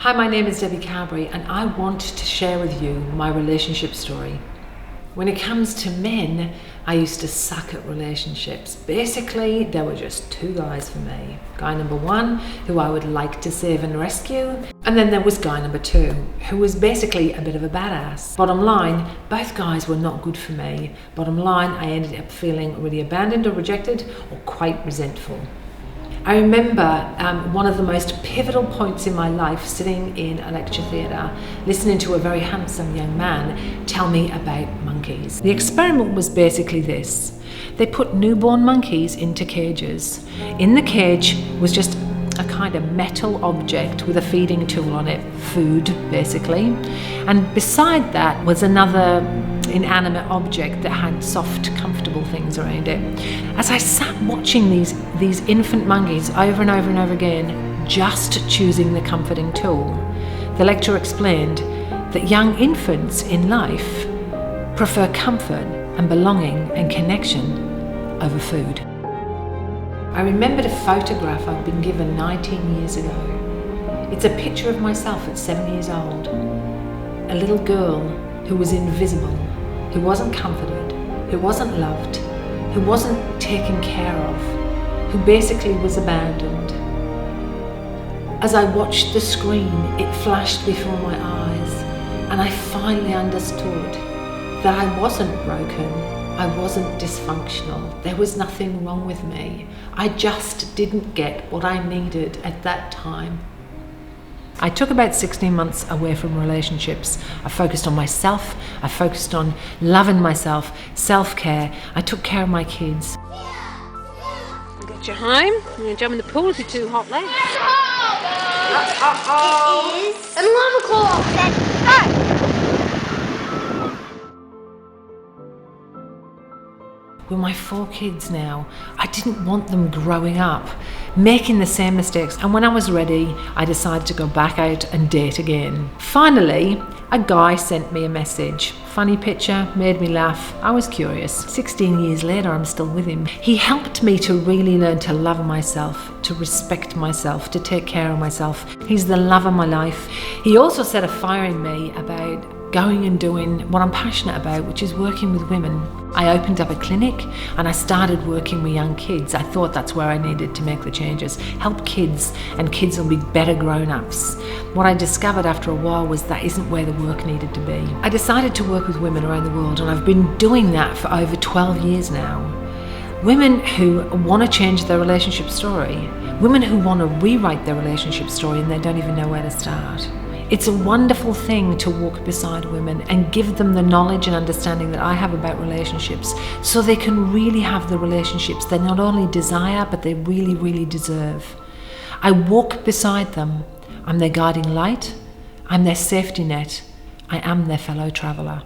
Hi, my name is Debbie Carberry and I want to share with you my relationship story. When it comes to men, I used to suck at relationships. Basically, there were just two guys for me. Guy number one, who I would like to save and rescue, and then there was guy number two, who was basically a bit of a badass. Bottom line, both guys were not good for me. Bottom line, I ended up feeling really abandoned or rejected or quite resentful. I remember one of the most pivotal points in my life sitting in a lecture theatre, listening to a very handsome young man tell me about monkeys. The experiment was basically this. They put newborn monkeys into cages. In the cage was just a kind of metal object with a feeding tool on it, food basically, and beside that was another inanimate object that had soft, comfortable things around it. As I sat watching these infant monkeys over and over and over again, just choosing the comforting tool, the lecturer explained that young infants in life prefer comfort and belonging and connection over food. I remembered a photograph I'd been given 19 years ago. It's a picture of myself at 7 years old, a little girl who was invisible, who wasn't comforted, who wasn't loved, who wasn't taken care of, who basically was abandoned. As I watched the screen, it flashed before my eyes, and I finally understood that I wasn't broken, I wasn't dysfunctional, there was nothing wrong with me. I just didn't get what I needed at that time. I took about 16 months away from relationships. I focused on myself, I focused on loving myself, self-care. I took care of my kids. I'll get you home. You're going to jump in the pool. Is it too hot left? It is 11 o'clock. With my 4 kids now, I didn't want them growing up, making the same mistakes. And when I was ready, I decided to go back out and date again. Finally, a guy sent me a message. Funny picture, made me laugh. I was curious. 16 years later, I'm still with him. He helped me to really learn to love myself, to respect myself, to take care of myself. He's the love of my life. He also set a fire in me about going and doing what I'm passionate about, which is working with women. I opened up a clinic and I started working with young kids. I thought that's where I needed to make the changes. Help kids, and kids will be better grown-ups. What I discovered after a while was that isn't where the work needed to be. I decided to work with women around the world, and I've been doing that for over 12 years now. Women who want to change their relationship story. Women who want to rewrite their relationship story and they don't even know where to start. It's a wonderful thing to walk beside women and give them the knowledge and understanding that I have about relationships, so they can really have the relationships they not only desire, but they really, really deserve. I walk beside them. I'm their guiding light. I'm their safety net. I am their fellow traveller.